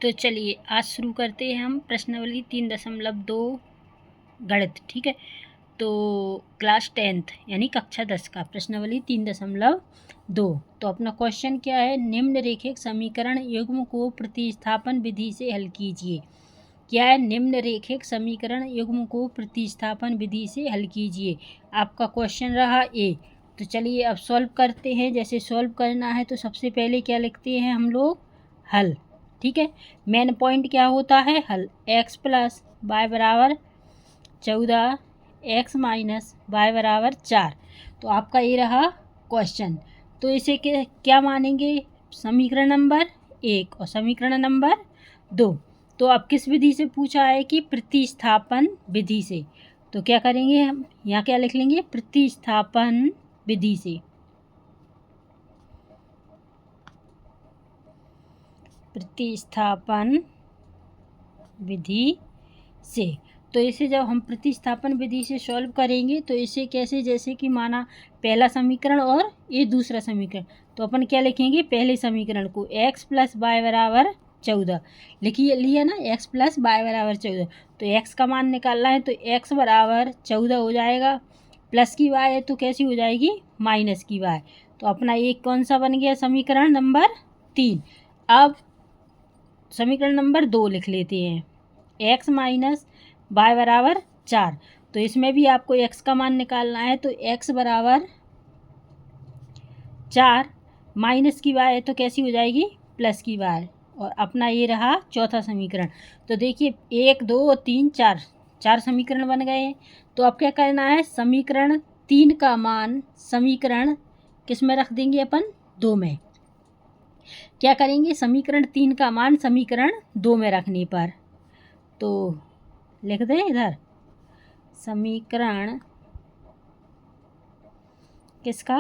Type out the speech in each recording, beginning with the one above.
तो चलिए आज शुरू करते हैं हम प्रश्नावली 3.2 गणित। ठीक है, तो क्लास 10th यानी कक्षा 10 का प्रश्नावली 3.2। तो अपना क्वेश्चन क्या है, निम्नरेखिक समीकरण युग्म को प्रतिस्थापन विधि से हल कीजिए। क्या है, निम्नरेखिक समीकरण युग्म को प्रतिस्थापन विधि से हल कीजिए। आपका क्वेश्चन रहा ए। तो चलिए अब सॉल्व करते हैं। जैसे सॉल्व करना है तो सबसे पहले क्या लिखते हैं हम लोग, हल। ठीक है, मेन पॉइंट क्या होता है, हल। x प्लस वाई बराबर 14, x माइनस वाई बराबर 4। तो आपका ये रहा क्वेश्चन। तो इसे क्या मानेंगे, समीकरण नंबर 1 और समीकरण नंबर 2। तो अब किस विधि से पूछा है कि प्रतिस्थापन विधि से। तो क्या करेंगे हम, यहाँ क्या लिख लेंगे, प्रतिस्थापन विधि से। प्रतिस्थापन विधि से। तो इसे जब हम प्रतिस्थापन विधि से सॉल्व करेंगे तो इसे कैसे, जैसे कि माना पहला समीकरण और ये दूसरा समीकरण। तो अपन क्या लिखेंगे, पहले समीकरण को x प्लस वाई बराबर 14 लिखिए, लिया ना, x प्लस वाई बराबर 14। तो x का मान निकालना है तो x बराबर 14 हो जाएगा, प्लस की y है तो कैसी हो जाएगी, माइनस की y। तो अपना एक कौन सा बन गया, समीकरण नंबर 3। अब समीकरण नंबर 2 लिख लेते हैं, x माइनस वाई बराबर 4। तो इसमें भी आपको x का मान निकालना है तो x बराबर 4 माइनस की y है तो कैसी हो जाएगी, प्लस की y। और अपना ये रहा चौथा समीकरण। तो देखिए 1 2 3 4 चार समीकरण बन गए हैं। तो अब क्या करना है, समीकरण 3 का मान समीकरण किस में रख देंगे अपन, 2 में। क्या करेंगे, समीकरण 3 का मान समीकरण 2 में रखने पर, तो लिख दें इधर समीकरण किसका,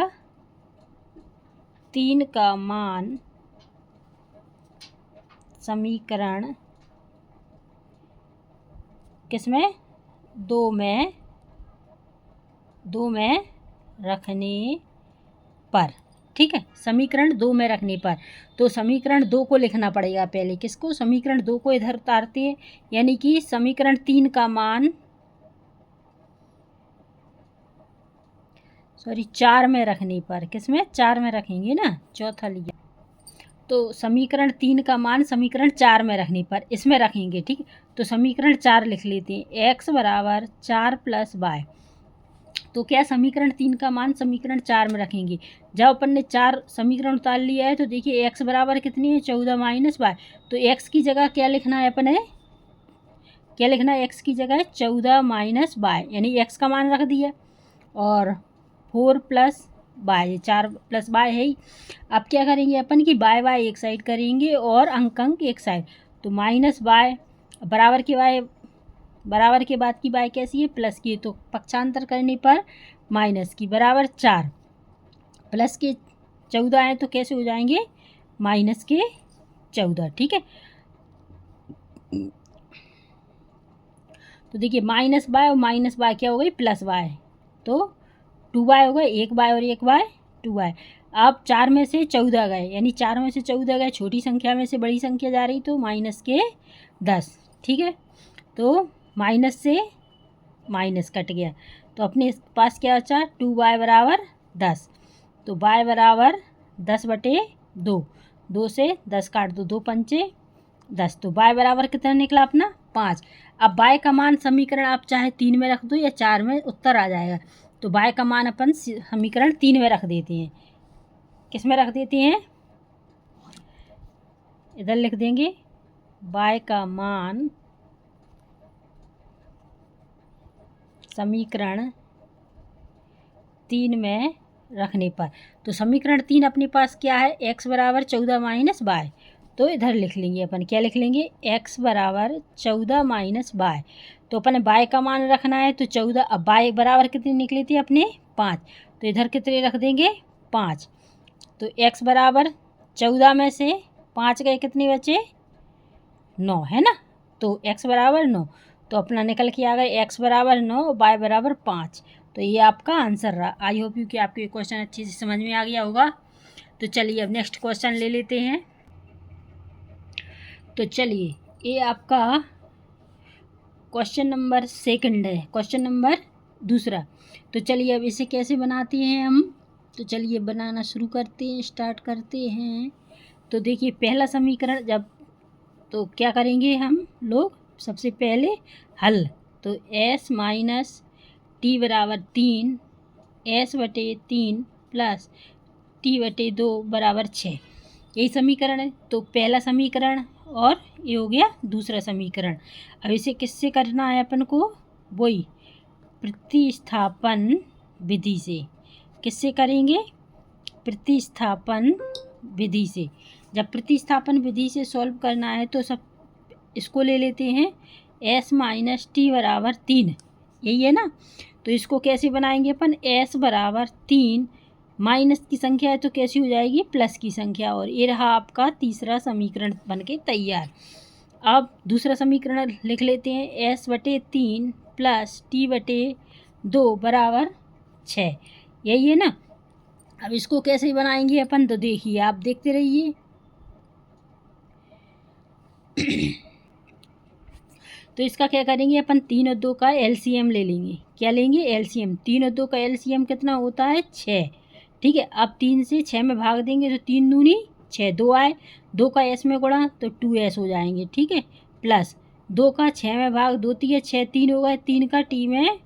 3 का मान समीकरण किसमें, 2 में, 2 में रखने पर। ठीक है, समीकरण 2 में रखने पर। तो समीकरण 2 को लिखना पड़ेगा पहले, किसको, समीकरण 2 को इधर उतारते हैं, यानी कि समीकरण 3 का मान 4 में रखने पर। किसमें, 4 में रखेंगे ना, चौथा लिया। तो समीकरण 3 का मान समीकरण 4 में रखने पर इसमें रखेंगे। ठीक, तो समीकरण 4 लिख लेते हैं, x बराबर 4 प्लस वाई। तो क्या, समीकरण 3 का मान समीकरण 4 में रखेंगे। जब अपन ने 4 समीकरण उतार लिया है तो देखिए x बराबर कितनी है, 14 माइनस वाई। तो x की जगह क्या लिखना है अपन है, क्या लिखना है, x की जगह 14 माइनस वाई, यानी x का मान रख दिया। और 4 प्लस वाई, 4 प्लस वाई है ही। अब क्या करेंगे अपन की वाई वाई एक साइड करेंगे और अंक एक साइड। तो माइनस वाई बराबर की वाई, बराबर के बाद की वाई कैसी है, प्लस की। तो पक्षांतर करने पर माइनस की बराबर 4, प्लस के 14 हैं तो कैसे हो जाएंगे, माइनस के 14। ठीक है, तो देखिए माइनस वाई और माइनस वाई क्या हो गई, प्लस वाई। तो 2 वाई हो गए, 1 वाई और 1 वाई 2 वाई। अब 4 में से 14 गए, यानी 4 में से 14 गए, छोटी संख्या में से बड़ी संख्या जा रही तो माइनस के 10। ठीक है, तो माइनस से माइनस कट गया तो अपने पास क्या बचा, 2 वाई बराबर 10। तो वाई बराबर 10 बटे 2, 2 से 10 काट दो, 2 पंचे 10। तो वाई बराबर कितना निकला अपना, 5। अब वाई का मान समीकरण आप चाहे 3 में रख दो या 4 में, उत्तर आ जाएगा। तो वाई का मान अपन समीकरण 3 में रख देते हैं। किस में रख देते हैं, इधर लिख देंगे, वाई का मान समीकरण 3 में रखने पर। तो समीकरण 3 अपने पास क्या है, x बराबर 14 माइनस वाई। तो इधर लिख लेंगे अपन, क्या लिख लेंगे, x बराबर 14 माइनस वाई। तो अपन वाई का मान रखना है तो 14। अब वाई बराबर कितनी निकली थी अपने, 5। तो इधर कितने रख देंगे, 5। तो x बराबर 14 में से 5 गए, कितने बचे, 9 है ना। तो x बराबर 9। तो अपना निकल के आ गए x बराबर 9, वाई बराबर 5। तो ये आपका आंसर रहा। आई होप यू कि आपको ये क्वेश्चन अच्छे से समझ में आ गया होगा। तो चलिए अब नेक्स्ट क्वेश्चन ले लेते हैं। तो चलिए ये आपका क्वेश्चन नंबर सेकंड है, क्वेश्चन नंबर दूसरा। तो चलिए अब इसे कैसे बनाते हैं हम, तो चलिए बनाना शुरू करते हैं, स्टार्ट करते हैं। तो देखिए पहला समीकरण जब, तो क्या करेंगे हम लोग, सबसे पहले हल। तो s माइनस टी बराबर 3, s/3 प्लस t/2 बराबर 6, यही समीकरण है। तो पहला समीकरण और ये हो गया दूसरा समीकरण। अब इसे किससे करना है अपन को, वही प्रतिस्थापन विधि से। किससे करेंगे, प्रतिस्थापन विधि से। जब प्रतिस्थापन विधि से सॉल्व करना है तो सब इसको ले लेते हैं, s माइनस टी बराबर 3, यही है ना। तो इसको कैसे बनाएंगे अपन, s बराबर 3, माइनस की संख्या है तो कैसी हो जाएगी, प्लस की संख्या। और ये रहा आपका तीसरा समीकरण बनके तैयार। अब दूसरा समीकरण लिख लेते हैं, s/3 प्लस t/2 बराबर 6, यही है ना। अब इसको कैसे बनाएंगे अपन, तो देखिए आप देखते रहिए। तो इसका क्या करेंगे अपन, 3 और 2 का एलसीएम ले लेंगे। क्या लेंगे, एलसीएम। 3 और 2 का एलसीएम कितना होता है, 6, ठीक है। अब 3 से 6 में भाग देंगे तो 3 दूनी 6, 2 आए, 2 का s में गुणा तो 2s हो जाएंगे, ठीक है। प्लस 2 का 6 में भाग, 2 3 6, 3 हो गए, 3 का t में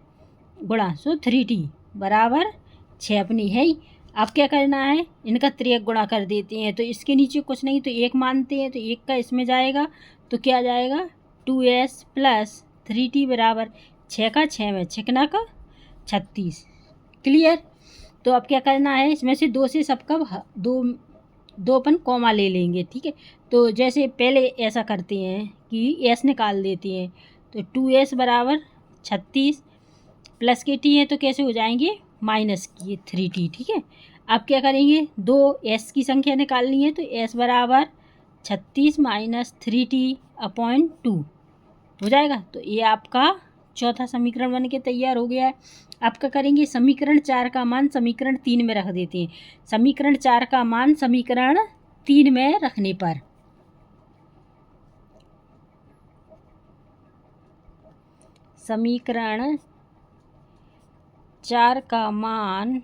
गुणा सो 3t बराबर 6 अपनी है ही। अब क्या करना है, इनका त्रियक गुणा कर देते हैं। तो इसके नीचे कुछ नहीं तो 1 मानते हैं, तो 1 का इसमें जाएगा तो क्या जाएगा, 2s प्लस 3t बराबर 6 का 6 में 6 का 36, क्लियर। तो अब क्या करना है, इसमें से 2 से सबका दो अपन कॉमा ले लेंगे, ठीक है। तो जैसे पहले ऐसा करते हैं कि s निकाल देते हैं। तो 2s बराबर 36 प्लस के t है तो कैसे हो जाएंगे, माइनस की 3t, ठीक है। अब क्या करेंगे, 2 s की संख्या निकालनी है तो s बराबर 36 माइनस 3t/2 हो जाएगा। तो ये आपका चौथा समीकरण बन के तैयार हो गया है। अब क्या करेंगे, समीकरण 4 का मान समीकरण 3 में रख देते हैं। समीकरण 4 का मान समीकरण 3 में रखने पर समीकरण 4 का मान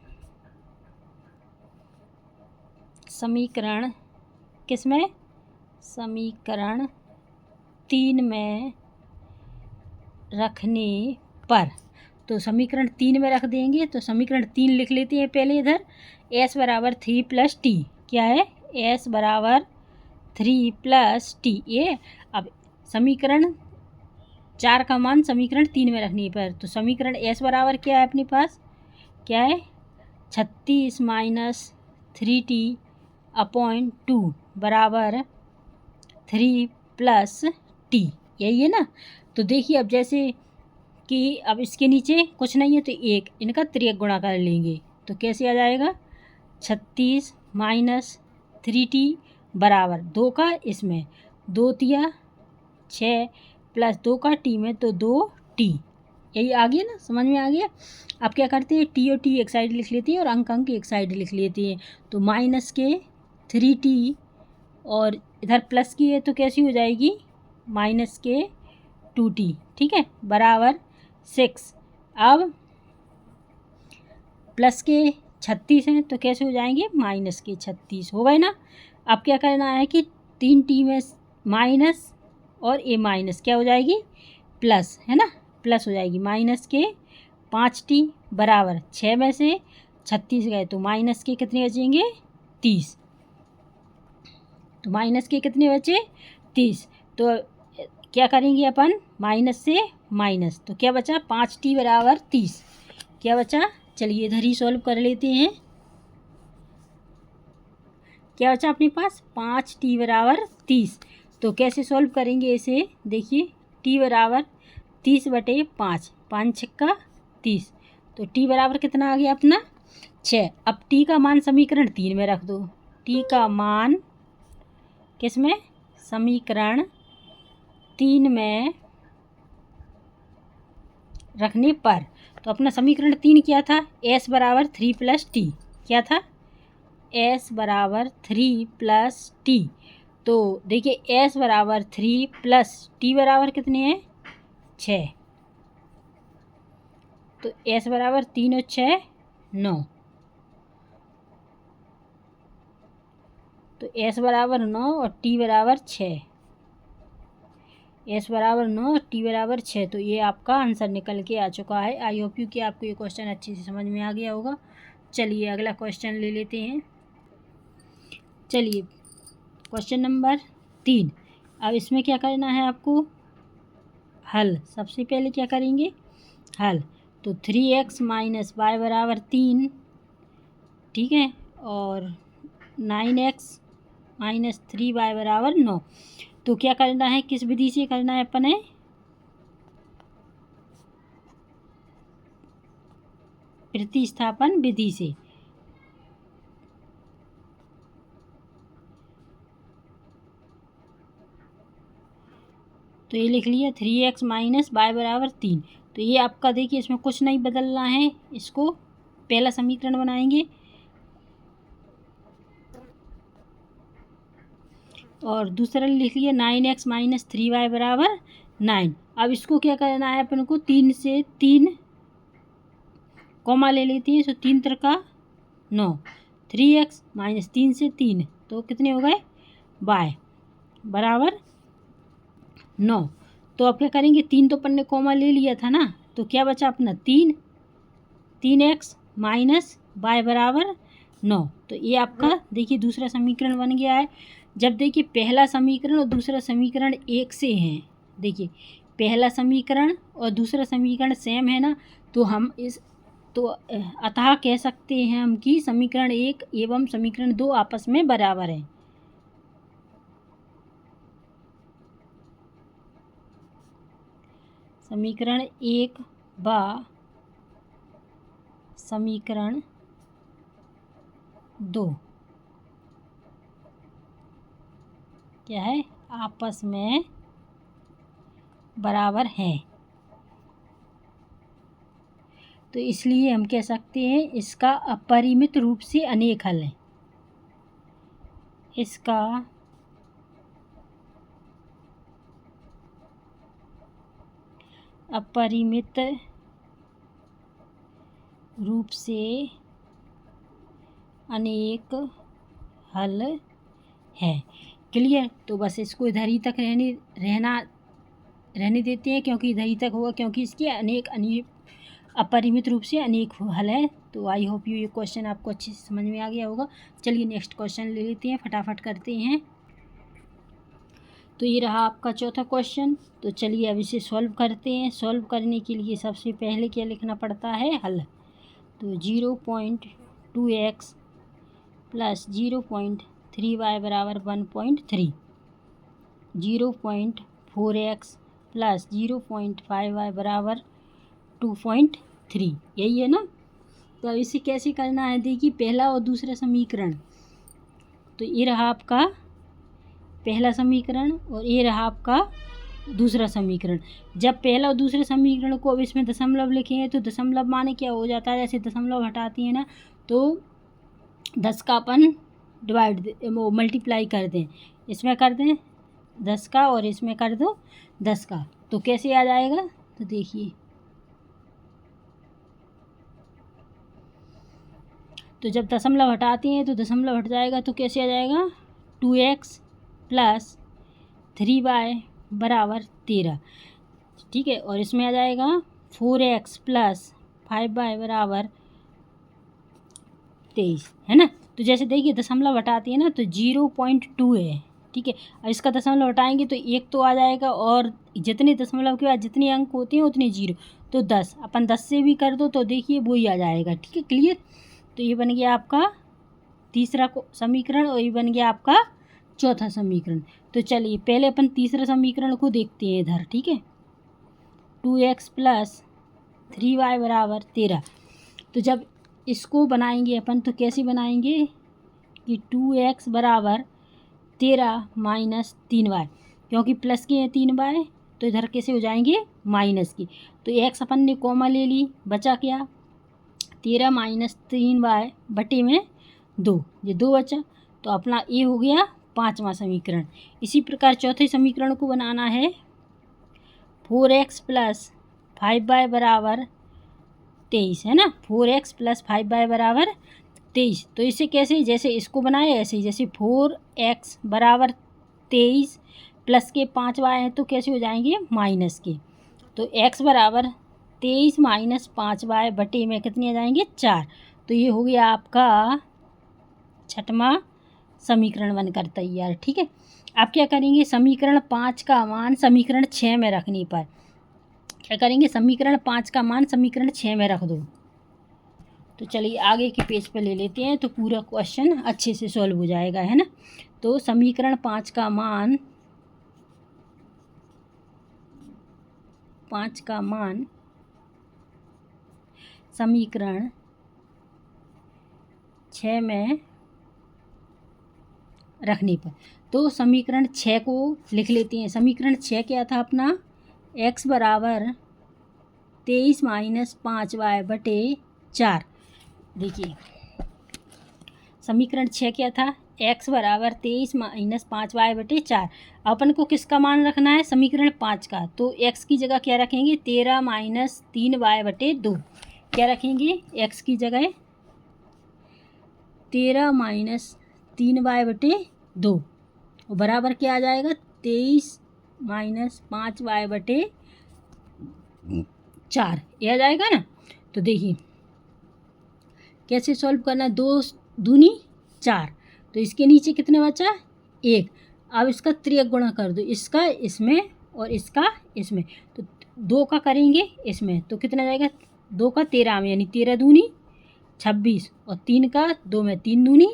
समीकरण किस में, समीकरण 3 में रखने पर, तो समीकरण 3 में रख देंगे। तो समीकरण 3 लिख लेते हैं पहले इधर, s बराबर 3 प्लस टी, क्या है, s बराबर 3 प्लस टी, ये। अब समीकरण 4 का मान समीकरण 3 में रखने पर, तो समीकरण s बराबर क्या है अपने पास, क्या है, 36 माइनस 3t/2 बराबर 3 प्लस टी, यही है ना। तो देखिए अब जैसे कि अब इसके नीचे कुछ नहीं है तो 1, इनका त्रियक गुणा कर लेंगे तो कैसे आ जाएगा, 36 माइनस 3t बराबर 2 का इसमें 2 तिया 6 प्लस 2 का t में तो 2t, यही आ गया ना, समझ में आ गया। अब क्या करते हैं, t और t एक साइड लिख लेते हैं और अंक एक साइड लिख लेते हैं। तो माइनस के 3t और इधर प्लस की है तो कैसी हो जाएगी, माइनस के 2t, ठीक है, बराबर 6। अब प्लस के 36 हैं तो कैसे हो जाएंगे, माइनस के 36 हो गए ना। अब क्या करना है कि 3t में माइनस और ये माइनस क्या हो जाएगी, प्लस, है ना, प्लस हो जाएगी। माइनस के 5t बराबर 6 में से 36 गए तो माइनस के कितने बचेंगे, 30। तो माइनस के कितने बचे, 30। तो क्या करेंगे अपन, माइनस से माइनस, तो क्या बचा, 5t बराबर 30, क्या बचा, चलिए इधर ही सॉल्व कर लेते हैं। क्या बचा अपने पास, 5t बराबर 30। तो कैसे सॉल्व करेंगे इसे, देखिए t बराबर 30/5, 5 छक्का 30, तो t बराबर कितना आ गया अपना, 6। अब t का मान समीकरण 3 में रख दो, t का मान किस में, समीकरण 3 में रखने पर। तो अपना समीकरण 3 क्या था, s बराबर 3 प्लस टी, क्या था, s बराबर 3 प्लस टी। तो देखिए एस बराबर 3 प्लस टी बराबर कितने हैं 6, तो एस बराबर 3 और 6 9, तो एस बराबर 9 और टी बराबर 6, एस बराबर 9 और टी बराबर 6। तो ये आपका आंसर निकल के आ चुका है। आई होप यू कि आपको ये क्वेश्चन अच्छे से समझ में आ गया होगा। चलिए अगला क्वेश्चन ले लेते हैं। चलिए क्वेश्चन नंबर 3। अब इसमें क्या करना है आपको, हल। सबसे पहले क्या करेंगे, हल। तो 3x माइनस वाई बराबर 3, ठीक है, और 9x माइनस 3y बराबर 9। तो क्या करना है, किस विधि से करना है अपन है, प्रतिस्थापन विधि से। तो ये लिख लिया 3x माइनस वाई बराबर 3। तो ये आपका देखिए इसमें कुछ नहीं बदलना है, इसको पहला समीकरण बनाएंगे और दूसरा लिख लिया 9x माइनस 3y बराबर 9। अब इसको क्या करना है अपन को, 3 से 3 कॉमा ले लेती हैं, तो 3 त्रिका 9, 3x माइनस 3 से 3 तो कितने हो गए y बराबर 9। तो अब क्या करेंगे, 3 तो अपन ने कॉमा ले लिया था ना, तो क्या बचा अपना 3x माइनस y बराबर 9। तो ये आपका देखिए दूसरा समीकरण बन गया है। जब देखिए पहला समीकरण और दूसरा समीकरण एक से हैं, देखिए पहला समीकरण और दूसरा समीकरण सेम है ना, तो हम इस तो अतः कह सकते हैं हम कि समीकरण 1 एवं समीकरण 2 आपस में बराबर हैं। समीकरण 1 व समीकरण 2 क्या है, आपस में बराबर हैं। तो इसलिए हम कह सकते हैं इसका अपरिमित रूप से अनेक हल है। इसका अपरिमित रूप से अनेक हल है। क्लियर। तो बस इसको इधर ही तक रहने देते हैं, क्योंकि इधर ही तक होगा, क्योंकि इसके अनेक अपरिमित रूप से अनेक हल है। तो आई होप यू ये क्वेश्चन आपको अच्छे से समझ में आ गया होगा। चलिए नेक्स्ट क्वेश्चन ले लेते हैं, फटाफट करते हैं। तो ये रहा आपका चौथा क्वेश्चन। तो चलिए अब इसे सॉल्व करते हैं। सॉल्व करने के लिए सबसे पहले क्या लिखना पड़ता है, हल। तो 0.2x प्लस 0.3y बराबर 1.3, 0.4x प्लस 0.5y बराबर 2.3, यही है ना। तो अब इसे कैसे करना है, देखिए पहला और दूसरा समीकरण। तो ये रहा आपका पहला समीकरण और ये रहा आपका दूसरा समीकरण। जब पहला और दूसरे समीकरण को अब इसमें दशमलव लिखेंगे तो दशमलव माने क्या हो जाता है, जैसे दशमलव हटाती है ना, तो 10 का अपन वो मल्टीप्लाई कर दें, इसमें कर दें 10 का और इसमें कर दो 10 का, तो कैसे आ जाएगा। तो देखिए, तो जब दशमलव हटाते हैं तो दशमलव हट जाएगा, तो कैसे आ जाएगा, 2x प्लस 3y बराबर 13, ठीक है। और इसमें आ जाएगा 4x प्लस 5y बराबर 23, है ना। तो जैसे देखिए दशमलव हटाती है ना, तो 0.2 है, ठीक है। अब इसका दशमलव हटाएंगे तो 1 तो आ जाएगा, और जितने दशमलव के बाद जितने अंक होते हैं उतने 0, तो 10 अपन 10 से भी कर दो तो देखिए वो ही आ जाएगा, ठीक है। क्लियर। तो ये बन गया आपका तीसरा समीकरण और ये बन गया आपका चौथा समीकरण। तो चलिए पहले अपन तीसरा समीकरण को देखते हैं इधर, ठीक है। 2x प्लस 3y बराबर 13। तो जब इसको बनाएंगे अपन तो कैसे बनाएंगे कि 2x बराबर 13 माइनस 3y, क्योंकि प्लस के हैं 3y तो इधर कैसे हो जाएंगे माइनस की। तो x अपन ने कॉमा ले ली, बचा क्या 13 माइनस 3y बटे में 2, ये 2 बचा, तो अपना ए हो गया 5वां समीकरण। इसी प्रकार चौथे समीकरण को बनाना है 4x + 5y बराबर 23, है ना। 4x + 5y बराबर 23। तो इसे कैसे, जैसे इसको बनाए ऐसे ही, जैसे 4x बराबर 23 प्लस के 5y हैं तो कैसे हो जाएंगे माइनस के। तो x बराबर 23 माइनस 5y बटे में कितने आ जाएंगे 4। तो ये हो गया आपका 6वां समीकरण बनकर तैयार। ठीक है, आप क्या करेंगे, समीकरण 5 का मान समीकरण 6 में रखने पर क्या करेंगे, समीकरण 5 का मान समीकरण 6 में रख दो। तो चलिए आगे के पेज पर ले लेते हैं तो पूरा क्वेश्चन अच्छे से सॉल्व हो जाएगा, है ना। तो समीकरण 5 का मान समीकरण 6 में रखने पर, तो समीकरण 6 को लिख लेते हैं। समीकरण 6 क्या था अपना, x बराबर 23 माइनस 5y बटे 4। देखिए समीकरण 6 क्या था, x बराबर 23 माइनस 5y बटे 4। अपन को किसका मान रखना है, समीकरण 5 का। तो x की जगह क्या रखेंगे 13 माइनस 3y बटे 2। क्या रखेंगे, x की जगह 13 माइनस 3y बटे 2 और बराबर क्या आ जाएगा 23 माइनस 5y बटे 4, ये आ जाएगा ना। तो देखिए कैसे सॉल्व करना, 2 दूनी 4, तो इसके नीचे कितने बचा 1। अब इसका त्रिक गुणा कर दो, इसका इसमें और इसका इसमें। तो 2 का करेंगे इसमें तो कितना जाएगा 2 का 13 में, यानी 13 दूनी 26 और 3 का 2 में 3 दूनी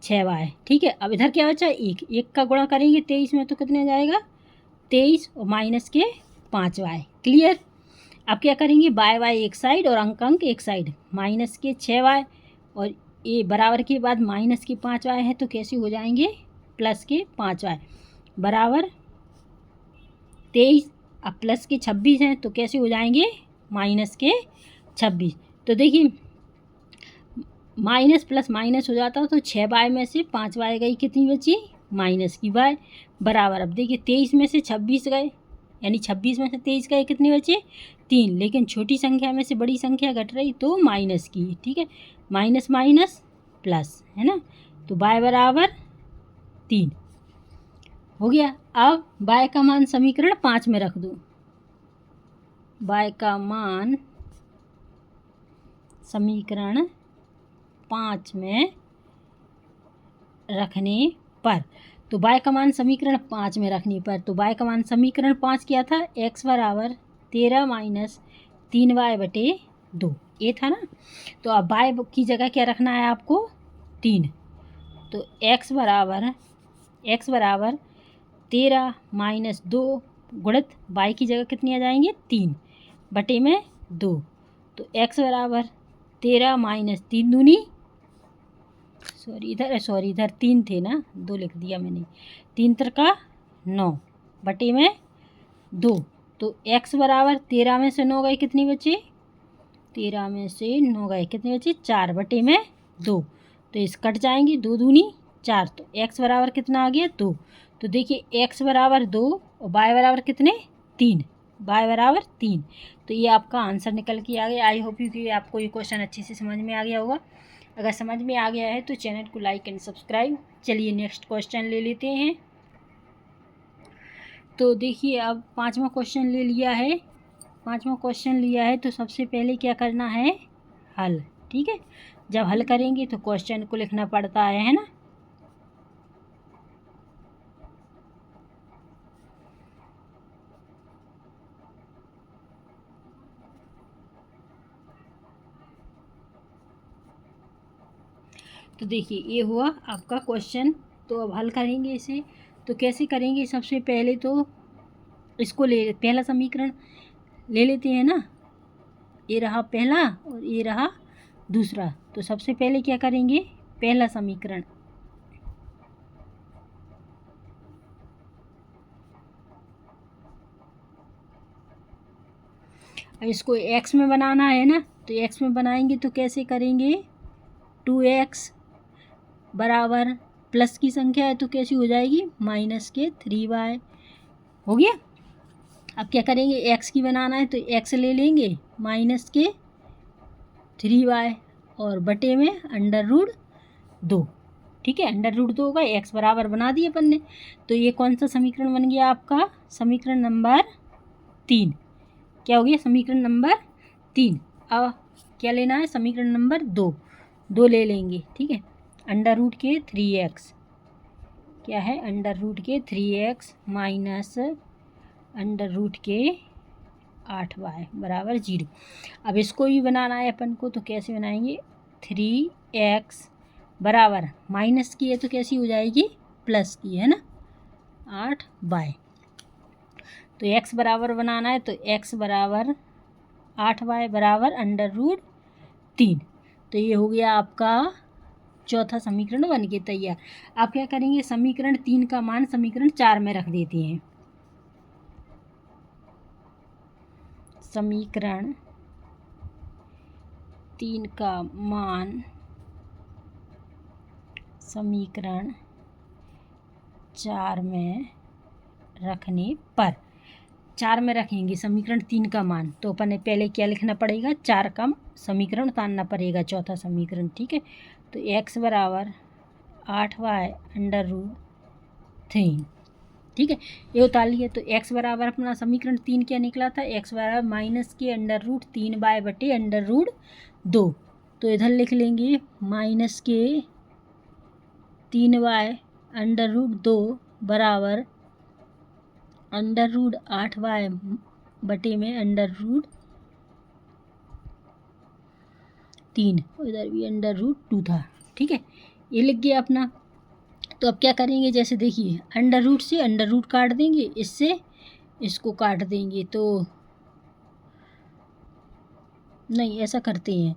6y। ठीक है, अब इधर क्या बचा 1 का गुणा करेंगे 23 में तो कितने जाएगा 23 और माइनस के 5y। क्लियर। अब क्या करेंगे y एक साइड और अंक एक साइड, माइनस के 6y और ये बराबर के बाद माइनस के 5y है तो कैसे हो जाएंगे प्लस के 5y बराबर 23। अब प्लस के 26 हैं तो कैसे हो जाएंगे माइनस के 26। तो देखिए माइनस प्लस माइनस हो जाता तो 6y में से 5y गई, कितनी बची माइनस की y बराबर। अब देखिए 23 में से 26 गए, यानी 26 में से 23 गए, कितने बचे 3। लेकिन छोटी संख्या में से बड़ी संख्या घट रही तो माइनस की। ठीक है, माइनस माइनस प्लस, है ना। तो y बराबर 3 हो गया। अब y का मान समीकरण 5 में रख दो। y का मान समीकरण 5 में रखने पर, तो y का मान समीकरण 5 में रखने पर, तो y का मान समीकरण 5 क्या था, x बराबर 13 माइनस 3y बटे 2, ये था ना। तो अब y की जगह क्या रखना है आपको 3। तो x बराबर 13 माइनस 2 गुणित y की जगह कितनी आ जाएंगे 3 बटे में 2। तो x बराबर 13 माइनस 3 दूनी, इधर 3 थे ना, 2 लिख दिया मैंने, 3 त्रिका 9 बटे में 2। तो x बराबर 13 में से 9 गए, कितनी बची 13 में से 9 गए, कितने बचे 4 बटे में 2। तो इस कट जाएंगे, 2 दूनी 4, तो x बराबर कितना आ गया 2। तो देखिए x बराबर 2 और y बराबर कितने 3, y बराबर 3। तो ये आपका आंसर निकल के आ गया। आई होप यू कि आपको ये क्वेश्चन अच्छे से समझ में आ गया होगा। अगर समझ में आ गया है तो चैनल को लाइक एंड सब्सक्राइब। चलिए नेक्स्ट क्वेश्चन ले लेते हैं। तो देखिए अब 5वां क्वेश्चन ले लिया है। 5वां क्वेश्चन लिया है तो सबसे पहले क्या करना है हल। ठीक है, जब हल करेंगे तो क्वेश्चन को लिखना पड़ता है ना। तो देखिए ये हुआ आपका क्वेश्चन। तो अब हल करेंगे इसे, तो कैसे करेंगे, सबसे पहले तो इसको पहला समीकरण ले लेते हैं ना। ये रहा पहला और ये रहा दूसरा। तो सबसे पहले क्या करेंगे पहला समीकरण, अब इसको x में बनाना है ना। तो x में बनाएंगे तो कैसे करेंगे 2x बराबर प्लस की संख्या है तो कैसी हो जाएगी, माइनस के 3y। हो गया। अब क्या करेंगे, एक्स की बनाना है तो एक्स ले लेंगे माइनस के 3y और बटे में √2। ठीक है, √2 होगा, एक्स बराबर बना दिए अपन ने। तो ये कौन सा समीकरण बन गया आपका, समीकरण नंबर 3। क्या हो गया, समीकरण नंबर 3। अब क्या लेना है, समीकरण नंबर 2 ले लेंगे। ठीक है, √ के 3x क्या है, √ के 3x माइनस √ के 8y बराबर 0। अब इसको भी बनाना है अपन को, तो कैसे बनाएंगे, 3x बराबर माइनस की है तो कैसी हो जाएगी, प्लस की है ना, 8y। तो x बराबर बनाना है तो x बराबर 8y बराबर √3। तो ये हो गया आपका चौथा समीकरण बन के तैयार। आप क्या करेंगे, समीकरण 3 का मान समीकरण 4 में रख देते हैं। समीकरण 3 का मान समीकरण 4 में रखने पर, 4 में रखेंगे समीकरण 3 का मान, तो अपन ने पहले क्या लिखना पड़ेगा, 4 का समीकरण उतारना पड़ेगा, चौथा समीकरण। ठीक है, तो x बराबर 8y √3। ठीक है, ये उतार लिया। तो x बराबर अपना समीकरण 3 क्या निकला था, x बराबर माइनस के √3y बटे √2। तो इधर लिख लेंगे माइनस के 3y √2 बराबर √8y बटे में √3, इधर भी √2 था। ठीक है, ये लिख गया अपना। तो अब क्या करेंगे, जैसे देखिए √ से √ काट देंगे, इससे इसको काट देंगे, तो नहीं ऐसा करते हैं,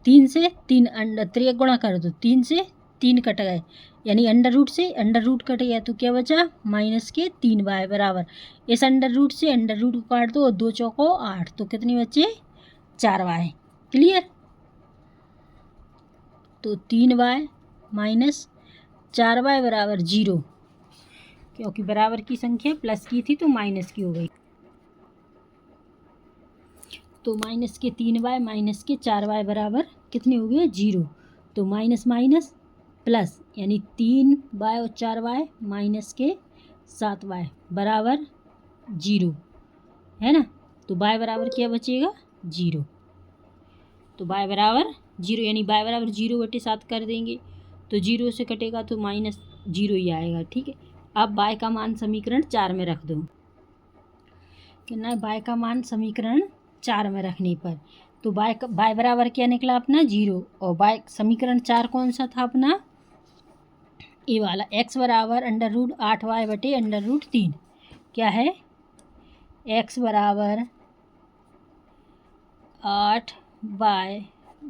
3 से 3 3 गुणा कर दो, 3 से 3 कट गए, यानी √ से √ कट गया, तो क्या बचा, माइनस के 3y बराबर, इस √ से √ को काट दो, 2 चौको 8, तो कितने बचे, 4y। क्लियर। तो 3y माइनस 4y बराबर 0, क्योंकि बराबर की संख्या प्लस की थी तो माइनस की हो गई। तो माइनस के 3y माइनस के 4y बराबर कितने हो गए, 0। तो माइनस माइनस प्लस, यानी 3y और 4y माइनस के 7y बराबर 0 है ना। तो y बराबर क्या बचेगा, 0। तो y बराबर 0, यानी y बराबर 0/7 कर देंगे, तो 0 से कटेगा तो -0 ही आएगा। ठीक है, अब y का मान समीकरण 4 में रख दो। कितना है, y का मान समीकरण 4 में रखने पर, तो y बराबर क्या निकला अपना, 0। और y समीकरण 4 कौन सा था अपना, ये वाला, x बराबर √8y बटे √3। क्या है, x बराबर 8y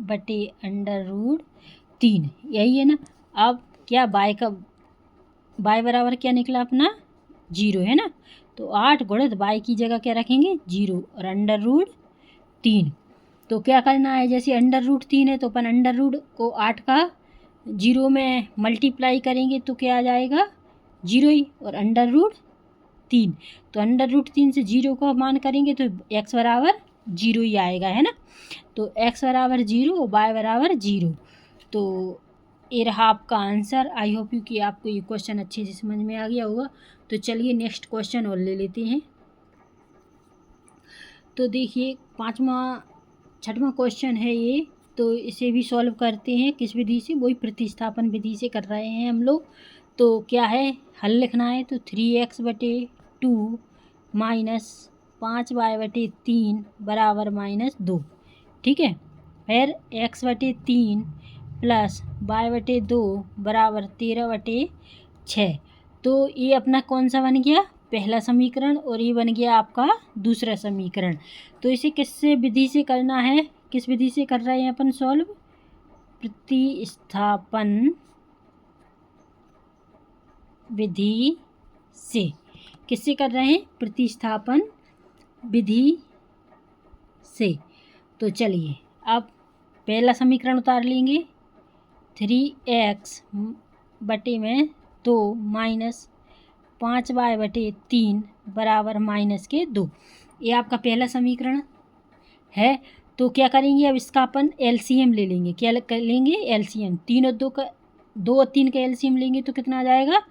बटे √3, यही है ना। अब क्या y बराबर क्या निकला अपना, 0 है ना। तो 8 गुणित y की जगह क्या रखेंगे, 0 और √3। तो क्या करना है, जैसे √3 है तो अपन √ को 8 का 0 में मल्टीप्लाई करेंगे तो क्या आ जाएगा, 0 ही, और √3, तो √3 से 0 का मान करेंगे तो x बराबर 0 ही आएगा, है ना। तो x बराबर 0 और y बराबर 0। तो ये रहा आपका आंसर। आई होप यू कि आपको ये क्वेश्चन अच्छे से समझ में आ गया होगा। तो चलिए नेक्स्ट क्वेश्चन और ले लेते हैं। तो देखिए 6वां क्वेश्चन है ये, तो इसे भी सॉल्व करते हैं किस विधि से, वही प्रतिस्थापन विधि से कर रहे हैं हम लोग। तो क्या है, हल लिखना है तो 3x बटे 2 माइनस 5y बटे 3 बराबर -2। ठीक है, फिर x बटे 3 प्लस y बटे 2 बराबर 13 बटे 6। तो ये अपना कौन सा बन गया, पहला समीकरण, और ये बन गया आपका दूसरा समीकरण। तो इसे किससे विधि से करना है, किस विधि से कर रहे हैं अपन सॉल्व, प्रतिस्थापन विधि से। किससे कर रहे हैं, प्रतिस्थापन विधि से। तो चलिए अब पहला समीकरण उतार लेंगे, 3x बटे में 2 माइनस 5y/3 बराबर -2। ये आपका पहला समीकरण है। तो क्या करेंगे, अब इसका अपन एलसीएम ले लेंगे। क्या कर लेंगे, एलसीएम। 3 और 2 का 2 और 3 का एलसीएम लेंगे तो कितना आ जाएगा,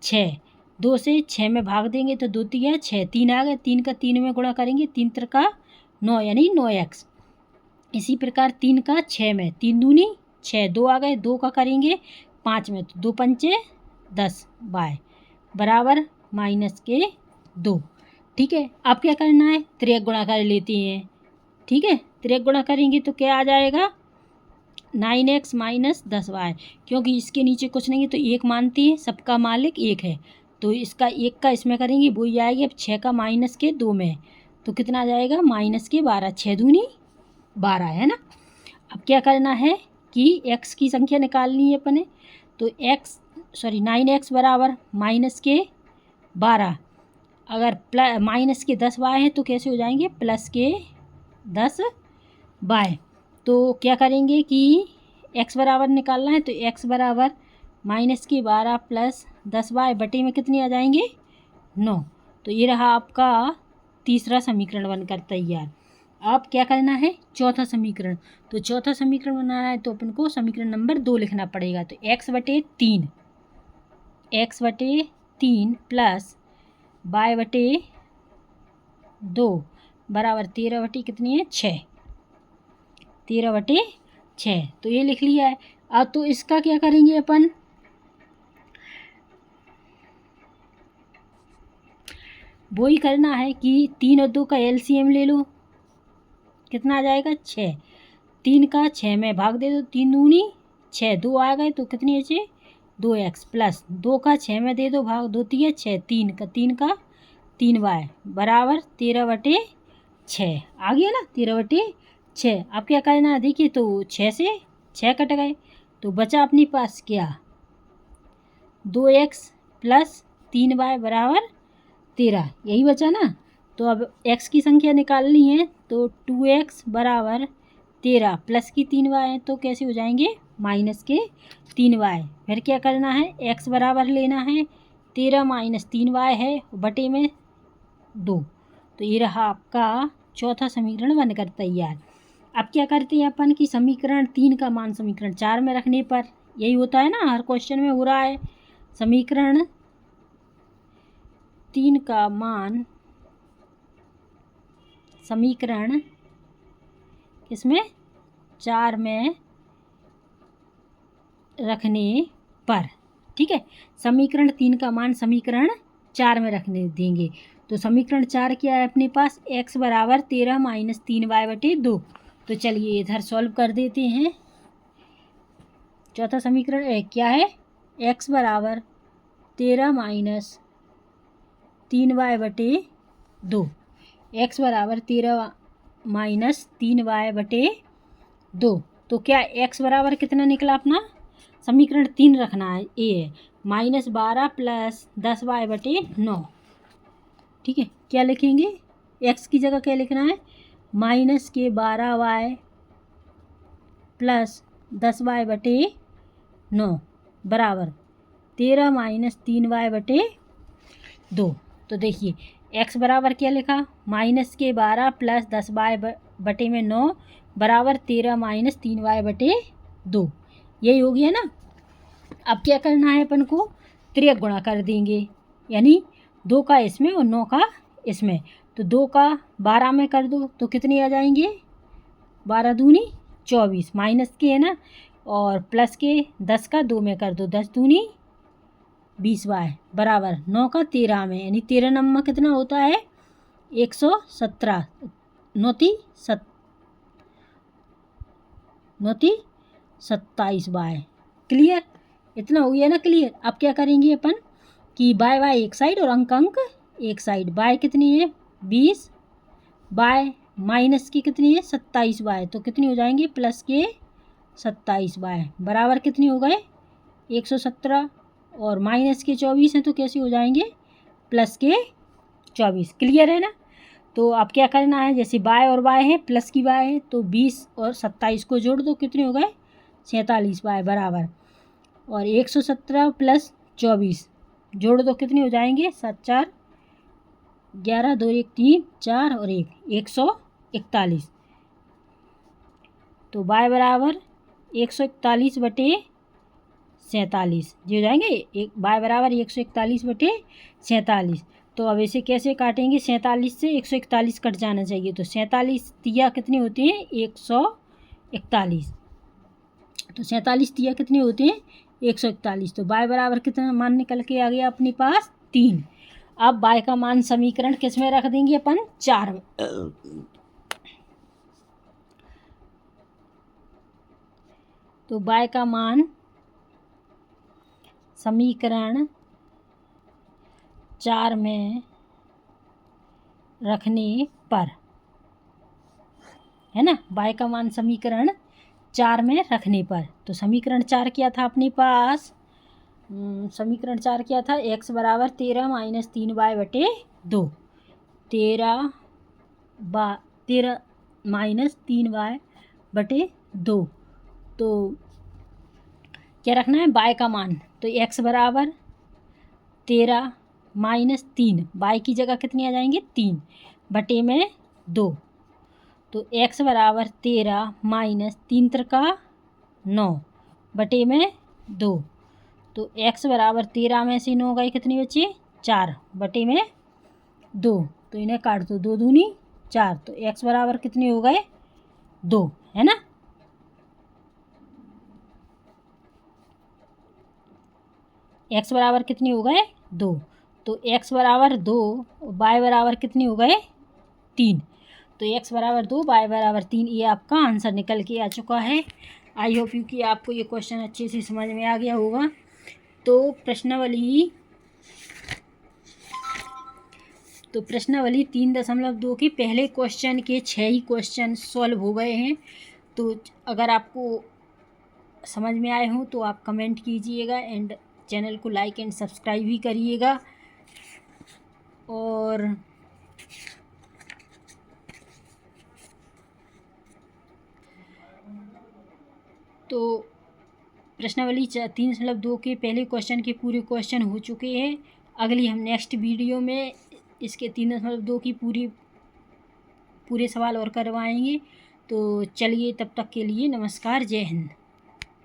6। 2 से 6 में भाग देंगे तो 2 तिया 6, 3 आ गए। 3 का 3 में गुणा करेंगे, 3 त्रिका 9 यानी 9x। इसी प्रकार 3 का 6 में, 3 दूनी 6, 2 आ गए। 2 का करेंगे 5 में तो 2 पंचे 10 y बराबर -2। ठीक है, अब क्या करना है, त्रिक गुणा कर लेते हैं। ठीक है, त्रिक गुणा करेंगे तो क्या आ जाएगा, 9x - 10y। क्योंकि इसके नीचे कुछ नहीं है तो 1 मानती है, सबका मालिक 1 है। तो इसका 1 का इसमें करेंगे वही आएगी। अब 6 का -2 में तो कितना आ जाएगा, -12। 6 दूनी 12 है ना। अब क्या करना है कि x की संख्या निकालनी है अपने। तो 9x बराबर -12। अगर -10y है तो कैसे हो जाएंगे, +10y। तो क्या करेंगे कि x बराबर निकालना है तो x बराबर -12 + 10y बटे में कितनी आ जाएंगे, 9। तो ये रहा आपका तीसरा समीकरण बनकर तैयार। अब क्या करना है, चौथा समीकरण। तो चौथा समीकरण बनाना है तो अपन को समीकरण नंबर 2 लिखना पड़ेगा। तो x/3 प्लस y/2 बराबर 13 कितनी है, 6। 13/6 तो ये लिख लिया है। अब तो इसका क्या करेंगे अपन, वो ही करना है कि 3 और 2 का एलसीएम ले लो। कितना आ जाएगा, 6। 3 का 6 में भाग दे दो, 3 दूनी 6, 2 आ गए तो कितनी है, 2x प्लस 2 का 6 में दे दो भाग, 2 तिया 6, 3 का 3y बराबर 13/6 आ गया ना, 13/6। अब क्या करना है, देखिए तो 6 से 6 कट गए तो बचा अपने पास क्या, 2x प्लस 3y बराबर 13, यही बचा ना। तो अब x की संख्या निकालनी है तो 2x बराबर 13 प्लस की 3y है तो कैसे हो जाएंगे, -3y। फिर क्या करना है, x बराबर लेना है 13 - 3y है बटे में 2। तो ये रहा आपका चौथा समीकरण बनकर तैयार। अब क्या करते हैं अपन कि समीकरण 3 का मान समीकरण 4 में रखने पर, यही होता है ना, हर क्वेश्चन में हो रहा है। समीकरण 3 का मान समीकरण किसमें, 4 में रखने पर। ठीक है, समीकरण 3 का मान समीकरण 4 में रखने देंगे। तो समीकरण 4 क्या है अपने पास, x बराबर 13 - 3y/2। तो चलिए इधर सॉल्व कर देते हैं। चौथा समीकरण क्या है, x बराबर 13 - 3y/2। x बराबर 13 - 3y/2। तो क्या x बराबर कितना निकला अपना, समीकरण 3 रखना है, ए है -12 + 10y/9। ठीक है, क्या लिखेंगे, x की जगह क्या लिखना है, -12y + 10y/9 बराबर 13 - 3y/2। तो देखिए x बराबर क्या लिखा, -12 + 10y/9 बराबर 13 - 3y/2। यही हो गया ना। अब क्या करना है अपन को, त्रिक गुणा कर देंगे, यानी 2 का इसमें और 9 का इसमें। तो 2 का 12 में कर दो तो कितने आ जाएंगे, 12 दूनी 24, माइनस के है ना, और प्लस के 10 का 2 में कर दो, 10 दूनी 20y बराबर 9 का 13 में, यानी 13 नंबर कितना होता है, 117। 9 27y। क्लियर, इतना हो गया ना क्लियर। अब क्या करेंगे अपन कि बाय एक साइड और अंक एक साइड। बाय कितनी है, 20, बाय माइनस की कितनी है, 27y। तो कितनी हो जाएंगे, प्लस के 27y बराबर कितनी हो गए, 117, और माइनस के 24 हैं तो कैसे हो जाएंगे, प्लस के 24। क्लियर है ना। तो अब क्या करना है, जैसे बाय और बाय है, प्लस की बाय है तो 20 और 27 को जोड़ दो, कितने हो गए, 47y बराबर, और 117 प्लस 24 जोड़ दो, कितने हो जाएंगे? 7 4 11, 2 1 3 4 और 1 141। तो y बराबर 141 बटे 47 जी हो जाएंगे। एक y बराबर 141 बटे 47। तो अब इसे कैसे काटेंगे? 47 से 141 कट जाना चाहिए। तो 47 तिया कितने होते हैं? 141। तो 47 तिया कितने होते हैं? 141। तो y बराबर कितना मान निकल के आ गया अपने पास? 3। अब y का मान समीकरण किस में रख देंगे अपन? 4 में। तो y का मान समीकरण 4 में रखने पर, है ना, y का मान समीकरण 4 में रखने पर। तो समीकरण 4 क्या था अपने पास? समीकरण 4 क्या था? x बराबर 13 माइनस 3y बटे 2। 13 माइनस 3y बटे 2। तो क्या रखना है? y का मान। तो x बराबर 13 माइनस 3, y की जगह कितनी आ जाएंगे? 3 बटे में 2। तो x बराबर 13 माइनस 3 त्रिका 9 बटे में 2। तो x बराबर 13 में से 9 गए, कितनी बची? 4 बटे में 2। तो इन्हें काट दो, 2 दूनी 4। तो x बराबर कितने हो गए? 2, है ना। x बराबर कितने हो गए? 2। तो x बराबर 2, y बराबर कितने हो गए? 3। तो x बराबर 2, y बराबर 3, ये आपका आंसर निकल के आ चुका है। आई होप यू कि आपको ये क्वेश्चन अच्छे से समझ में आ गया होगा। तो प्रश्नावली 3.2 के पहले क्वेश्चन के 6 ही क्वेश्चन सॉल्व हो गए हैं। तो अगर आपको समझ में आए हों तो आप कमेंट कीजिएगा एंड चैनल को लाइक एंड सब्सक्राइब भी करिएगा। और तो प्रश्नावली 3.2 के पहले क्वेश्चन के पूरे क्वेश्चन हो चुके हैं। अगली हम नेक्स्ट वीडियो में इसके 3.2 की पूरे सवाल और करवाएंगे। तो चलिए, तब तक के लिए नमस्कार, जय हिंद।